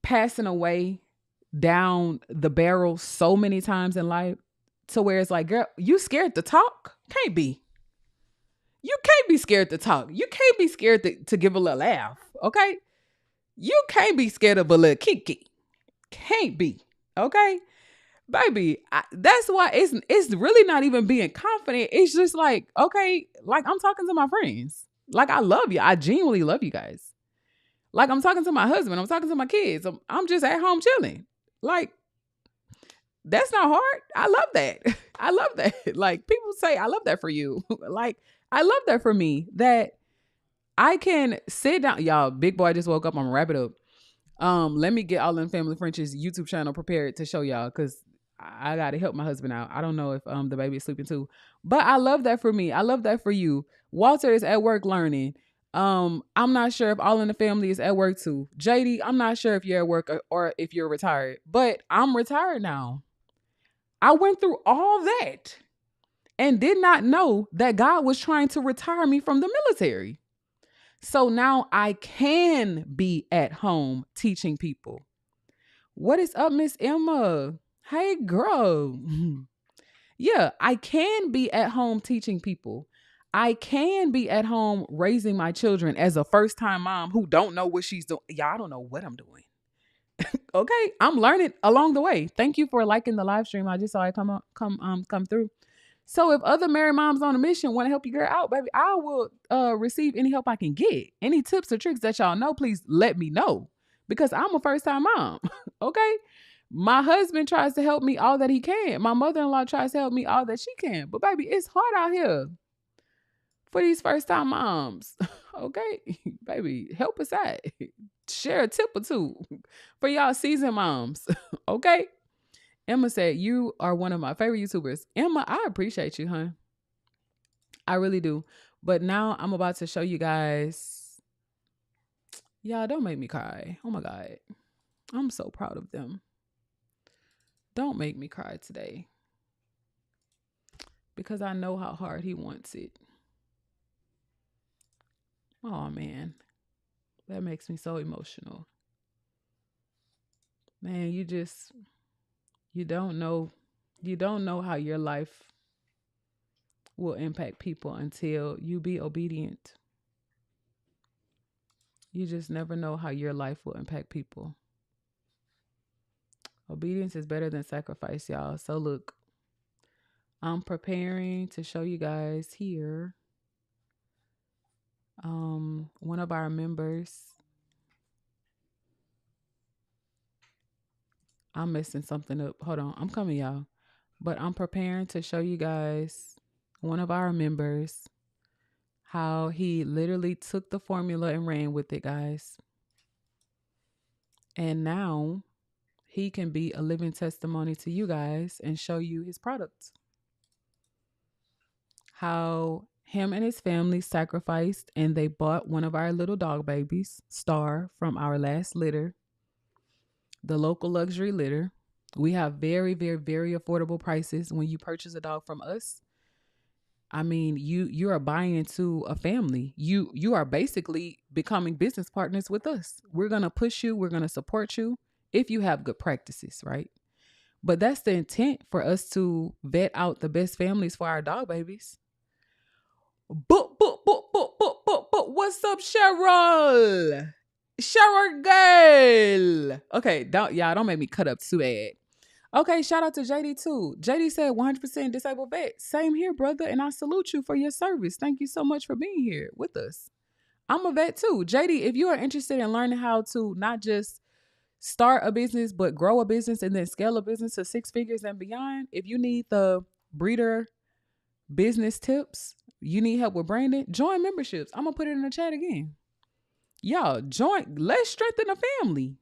passing away down the barrel so many times in life, to where it's like, girl, you scared to talk? Can't be. You can't be scared to talk. You can't be scared to give a little laugh. Okay. You can't be scared of a little kiki. Can't be. Okay. Baby, that's why it's really not even being confident. It's just like, okay, like I'm talking to my friends. Like I love you. I genuinely love you guys. Like I'm talking to my husband. I'm talking to my kids. I'm just at home chilling. Like that's not hard. I love that. I love that. Like people say, I love that for you. Like I love that for me, that I can sit down. Y'all, big boy just woke up. I'm gonna wrap it up. Let me get All in Family French's YouTube channel prepared to show y'all, because I gotta help my husband out. I don't know if the baby is sleeping too, but I love that for me. I love that for you. Walter is at work learning. I'm not sure if All in the Family is at work too. JD, I'm not sure if you're at work or if you're retired, but I'm retired now. I went through all that and did not know that God was trying to retire me from the military. So now I can be at home teaching people. What is up, Miss Emma? Hey, girl. Yeah, I can be at home teaching people. I can be at home raising my children as a first-time mom who don't know what she's doing. Yeah, I don't know what I'm doing. Okay, I'm learning along the way. Thank you for liking the live stream. I just saw it come through. So if other married moms on a mission want to help you girl out, baby, I will receive any help I can get. Any tips or tricks that y'all know, please let me know, because I'm a first-time mom. Okay. My husband tries to help me all that he can. My mother-in-law tries to help me all that she can. But baby, it's hard out here for these first-time moms. Okay. Baby, help us out. Share a tip or two for y'all seasoned moms. Okay. Emma said, you are one of my favorite YouTubers. Emma, I appreciate you, huh? I really do. But now I'm about to show you guys. Y'all, don't make me cry. Oh my God. I'm so proud of them. Don't make me cry today, because I know how hard he wants it. Oh man, that makes me so emotional. Man, you don't know how your life will impact people until you be obedient. You just never know how your life will impact people. Obedience is better than sacrifice, y'all. So look, I'm preparing to show you guys here. One of our members. I'm messing something up. Hold on. I'm coming, y'all. But I'm preparing to show you guys one of our members, how he literally took the formula and ran with it, guys. And now he can be a living testimony to you guys and show you his product. How him and his family sacrificed and they bought one of our little dog babies, Star, from our last litter, the local luxury litter. We have very, very, very affordable prices when you purchase a dog from us. I mean, you are buying into a family. You are basically becoming business partners with us. We're going to push you. We're going to support you if you have good practices, right? But that's the intent, for us to vet out the best families for our dog babies. But, what's up, Cheryl? Cheryl girl. Okay, don't make me cut up too bad. Okay, shout out to JD too. JD said 100% disabled vet. Same here, brother, and I salute you for your service. Thank you so much for being here with us. I'm a vet too. JD, if you are interested in learning how to not just start a business, but grow a business and then scale a business to six figures and beyond, if you need the breeder business tips, you need help with branding, join memberships. I'm gonna put it in the chat again. Y'all join. Let's strengthen the family.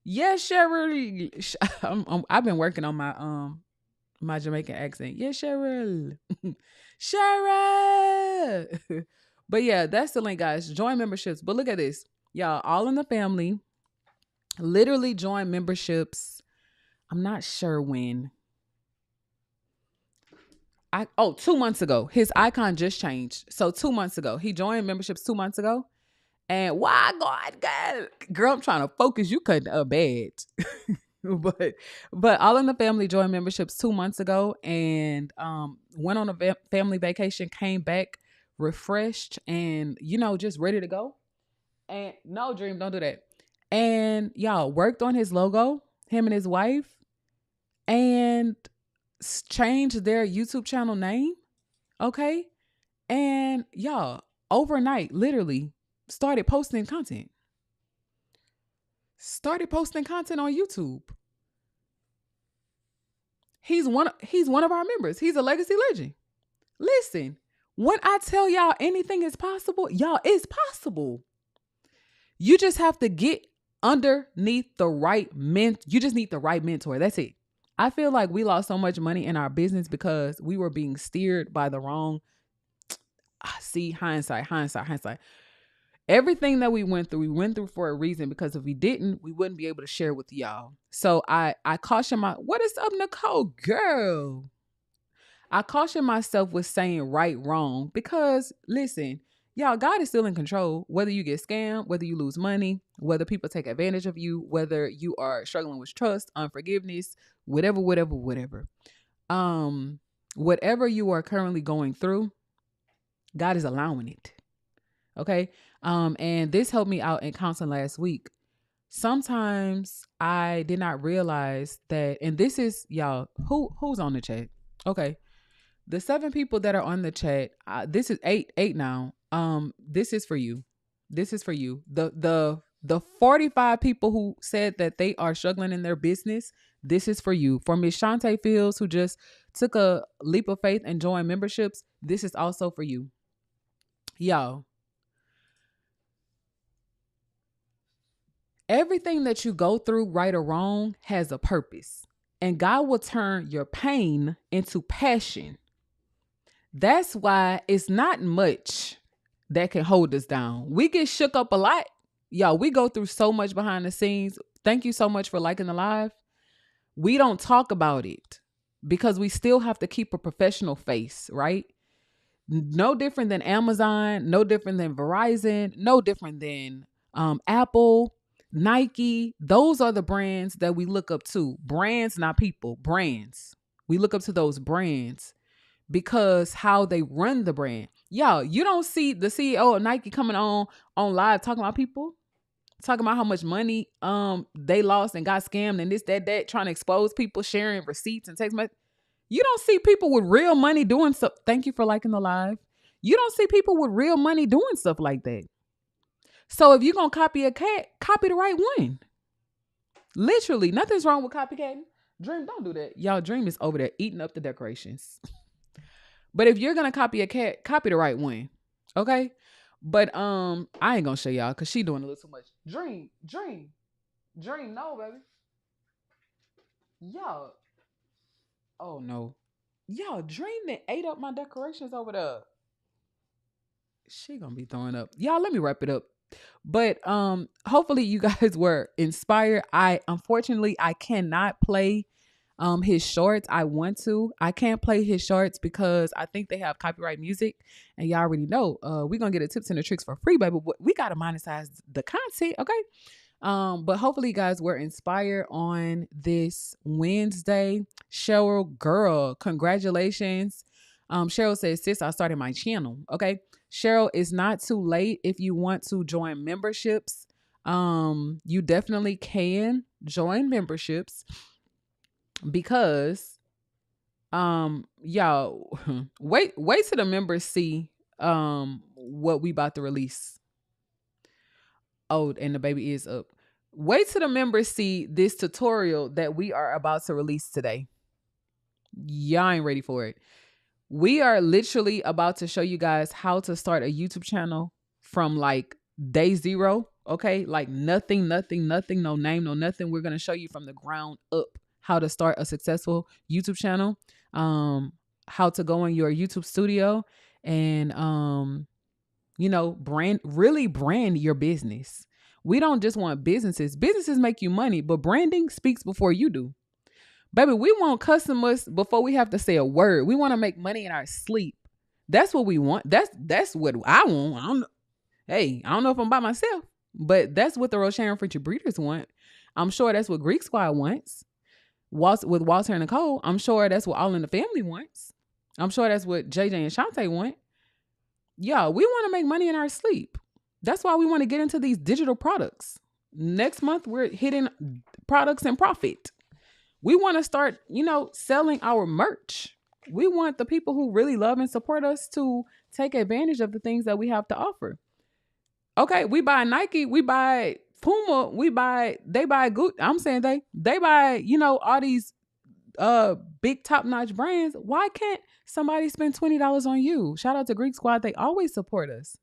Yes, Cheryl. I've been working on my Jamaican accent. Yes, Cheryl. Cheryl. But yeah, that's the link, guys. Join memberships. But look at this, y'all. All in the family. Literally join memberships. I'm not sure when. 2 months ago. His icon just changed. So 2 months ago, he joined memberships 2 months ago. And why God, girl, I'm trying to focus. You couldn't bad. but all in the family joined memberships 2 months ago and went on a family vacation, came back refreshed and just ready to go. And no, Dream, don't do that. And y'all worked on his logo, him and his wife, and changed their YouTube channel name. Okay. And y'all overnight, literally started posting content. Started posting content on YouTube. He's one of our members. He's a legacy legend. Listen, when I tell y'all anything is possible, y'all, it's possible. You just have to get underneath the right you just need the right mentor. That's it. I feel like we lost so much money in our business because we were being steered by the wrong. See, hindsight. Everything that we went through for a reason, because if we didn't, we wouldn't be able to share with y'all. So I caution what is up, Nicole, girl? I caution myself with saying right, wrong, because listen, y'all, God is still in control. Whether you get scammed, whether you lose money, whether people take advantage of you, whether you are struggling with trust, unforgiveness, whatever. Whatever you are currently going through, God is allowing it. Okay. And this helped me out in counseling last week. Sometimes I did not realize that, and this is y'all, who's on the chat? Okay. The 7 people that are on the chat, this is eight now. This is for you. This is for you. The 45 people who said that they are struggling in their business, this is for you. For Miss Shantae Fields, who just took a leap of faith and joined memberships, this is also for you. Y'all, everything that you go through, right or wrong, has a purpose. And God will turn your pain into passion. That's why it's not much that can hold us down. We get shook up a lot. Y'all, we go through so much behind the scenes. Thank you so much for liking the live. We don't talk about it because we still have to keep a professional face, right? No different than Amazon, no different than Verizon, no different than Apple, Nike. Those are the brands that we look up to. Brands, not people, brands. We look up to those brands because how they run the brand. Y'all, you don't see the CEO of Nike coming on live talking about people, talking about how much money they lost and got scammed and this, that, trying to expose people, sharing receipts and text messages. You don't see people with real money doing stuff. Thank you for liking the live. You don't see people with real money doing stuff like that. So if you're going to copy a cat, copy the right one. Literally, nothing's wrong with copycatting. Dream, don't do that. Y'all, Dream is over there eating up the decorations. But if you're going to copy a cat, copy the right one. Okay? But I ain't going to show y'all because she doing a little too much. Dream, no, baby. Y'all. Oh, no. Y'all, Dream that ate up my decorations over there. She gonna be throwing up. Y'all, let me wrap it up. But hopefully you guys were inspired. Unfortunately I cannot play his shorts. I want to. I can't play his shorts because I think they have copyright music. And y'all already know we're gonna get a tips and the tricks for free, baby. We gotta monetize the content, okay? But hopefully you guys were inspired on this Wednesday. Cheryl, girl, congratulations. Cheryl says, sis, I started my channel. Okay. Cheryl, it's not too late if you want to join memberships. You definitely can join memberships because y'all wait till the members see what we about to release. Oh, and the baby is up. Wait till the members see this tutorial that we are about to release today. Y'all ain't ready for it. We are literally about to show you guys how to start a YouTube channel from like day zero. Okay. Like nothing, no name, no nothing. We're going to show you from the ground up how to start a successful YouTube channel, how to go in your YouTube studio and, really brand your business. We don't just want businesses. Businesses make you money, but branding speaks before you do. Baby, we want customers before we have to say a word. We want to make money in our sleep. That's what we want. That's what I want. I don't know if I'm by myself, but that's what the Rosharon Frenchie breeders want. I'm sure that's what Greek Squad wants. With Walter and Nicole, I'm sure that's what All in the Family wants. I'm sure that's what JJ and Shantae want. Yeah, we want to make money in our sleep. That's why we want to get into these digital products. Next month, we're hitting products and profit. We want to start, selling our merch. We want the people who really love and support us to take advantage of the things that we have to offer. Okay, we buy Nike, we buy Puma, they buy Gucci. I'm saying they buy, all these big top-notch brands. Why can't somebody spend $20 on you? Shout out to Greek Squad. They always support us.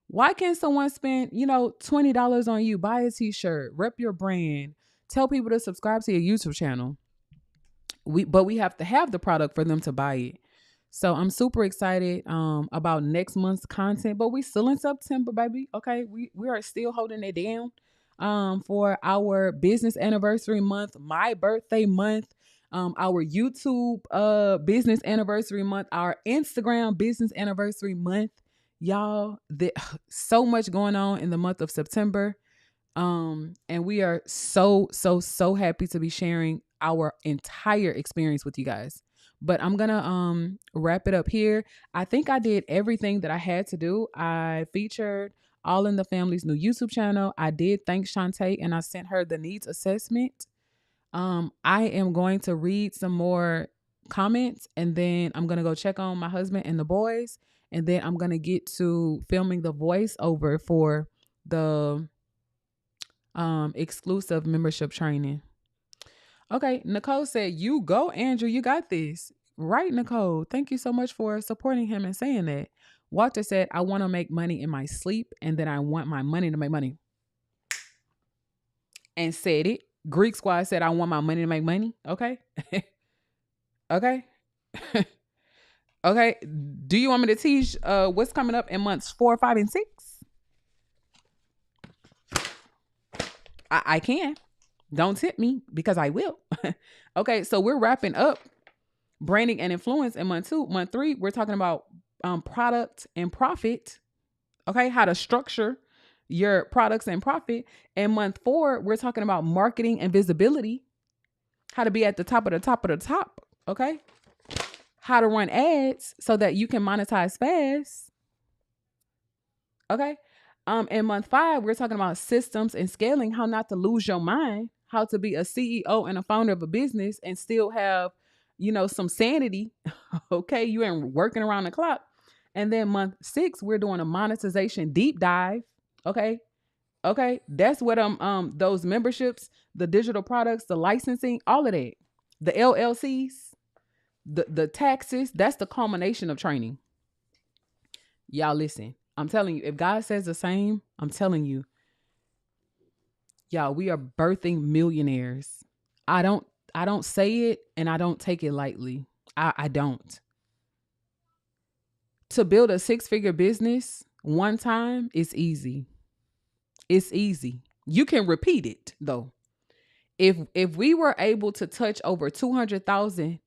Why can't someone spend, $20 on you? Buy a t-shirt, rep your brand, tell people to subscribe to your YouTube channel. But we have to have the product for them to buy it. So I'm super excited about next month's content, but we still in September, baby. Okay, we are still holding it down for our business anniversary month, my birthday month, our YouTube business anniversary month, our Instagram business anniversary month. Y'all, so much going on in the month of September. And we are so happy to be sharing our entire experience with you guys. But I'm gonna wrap it up here. I think I did everything that I had to do. I featured All in the Family's new YouTube channel. I did thank Shantae and I sent her the needs assessment. I am going to read some more comments and then I'm gonna go check on my husband and the boys. And then I'm gonna get to filming the voiceover for the exclusive membership training. Okay, Nicole said, "You go, Andrew. You got this." Right, Nicole. Thank you so much for supporting him and saying that. Walter said, "I want to make money in my sleep, and then I want my money to make money." And said it. Greek Squad said, "I want my money to make money." Okay. Okay. Okay. Do you want me to teach what's coming up in months 4, 5, and 6? I can. Don't tip me because I will. Okay, so we're wrapping up branding and influence in month 2. Month 3, we're talking about product and profit. Okay, how to structure your products and profit. And month 4, we're talking about marketing and visibility. How to be at the top of the top of the top. Okay, how to run ads so that you can monetize fast. Okay. In month 5, we're talking about systems and scaling, how not to lose your mind, how to be a CEO and a founder of a business and still have, some sanity. Okay. You ain't working around the clock. And then month 6, we're doing a monetization deep dive. Okay. Okay. That's what those memberships, the digital products, the licensing, all of that, the LLCs, the taxes, that's the culmination of training. Y'all listen. I'm telling you, if God says the same, I'm telling you, y'all, we are birthing millionaires. I don't say it and I don't take it lightly. I don't. To build a 6-figure business one time is easy. It's easy. You can repeat it though. If we were able to touch over 200,000,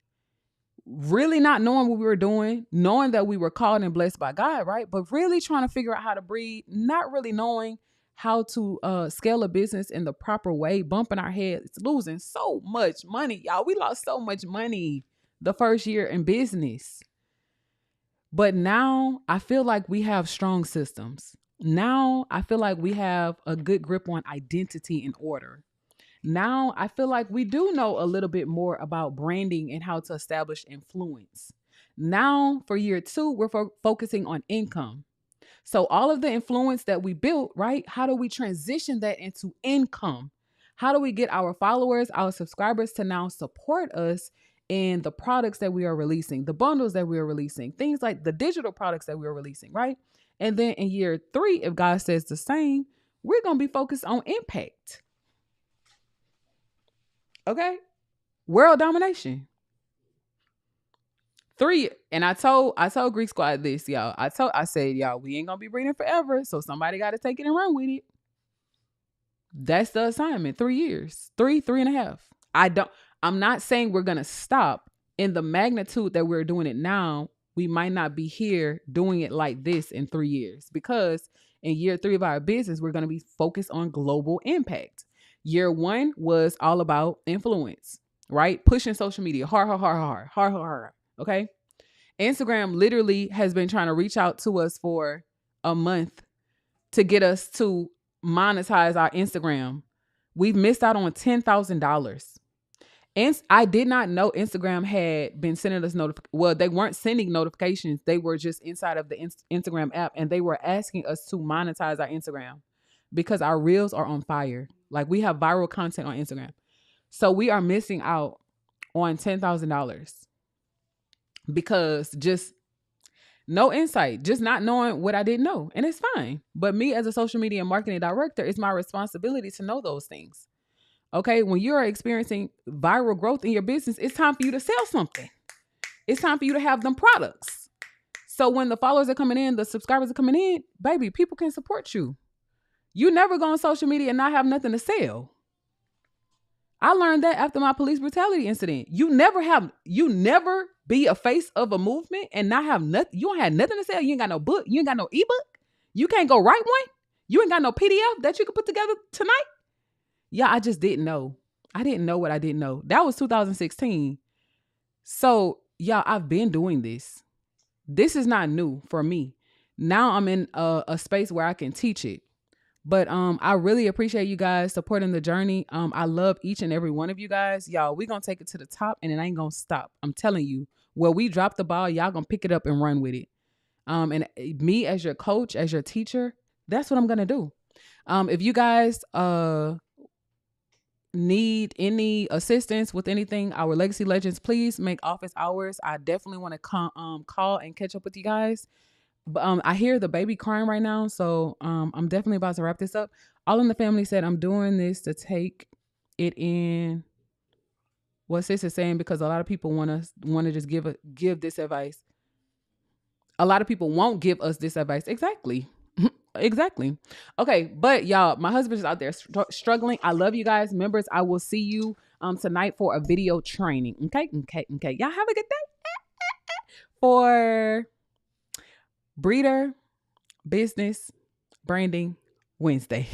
really not knowing what we were doing, knowing that we were called and blessed by God, right? But really trying to figure out how to breathe, not really knowing how to scale a business in the proper way, bumping our heads, losing so much money. Y'all, we lost so much money the first year in business. But now I feel like we have strong systems. Now I feel like we have a good grip on identity and order. Now I feel like we do know a little bit more about branding and how to establish influence. Now for year two, we're focusing on income. So all of the influence that we built, right? How do we transition that into income? How do we get our followers, our subscribers to now support us in the products that we are releasing, the bundles that we are releasing, things like the digital products that we are releasing, right? And then in year three, if God says the same, we're going to be focused on impact. Okay? World domination. Three, and I told Greek Squad this, y'all. I said, y'all, we ain't gonna be breeding forever, so somebody got to take it and run with it. That's the assignment. 3 years, three and a half. I'm not saying we're gonna stop in the magnitude that we're doing it now. We might not be here doing it like this in 3 years, because in year three of our business, we're gonna be focused on global impact. Year one was all about influence, right? Pushing social media hard. Okay. Instagram literally has been trying to reach out to us for a month to get us to monetize our Instagram. We've missed out on $10,000. And I did not know Instagram had been sending us well, they weren't sending notifications. They were just inside of the Instagram app, and they were asking us to monetize our Instagram because our reels are on fire. Like, we have viral content on Instagram. So we are missing out on $10,000 because just no insight, just not knowing what I didn't know. And it's fine. But me as a social media marketing director, it's my responsibility to know those things. Okay. When you're experiencing viral growth in your business, it's time for you to sell something. It's time for you to have them products. So when the followers are coming in, the subscribers are coming in, baby, people can support you. You never go on social media and not have nothing to sell. I learned that after my police brutality incident. You never be a face of a movement and not have nothing. You don't have nothing to sell. You ain't got no book. You ain't got no ebook. You can't go write one. You ain't got no PDF that you can put together tonight. Yeah, I just didn't know. I didn't know what I didn't know. That was 2016. So, y'all, I've been doing this. This is not new for me. Now I'm in a space where I can teach it. But I really appreciate you guys supporting the journey. I love each and every one of you guys. Y'all, we're going to take it to the top, and it ain't going to stop. I'm telling you, where we drop the ball, y'all going to pick it up and run with it. And me as your coach, as your teacher, that's what I'm going to do. If you guys need any assistance with anything, our Legacy Legends, please make office hours. I definitely want to call and catch up with you guys. But I hear the baby crying right now, so I'm definitely about to wrap this up. All in the family said I'm doing this to take it in what sis is saying, because a lot of people want to just give this advice. A lot of people won't give us this advice. Exactly. Exactly. Okay, but y'all, my husband is out there struggling. I love you guys. Members, I will see you tonight for a video training. Okay. Y'all have a good day. For Breeder Business Branding Wednesday.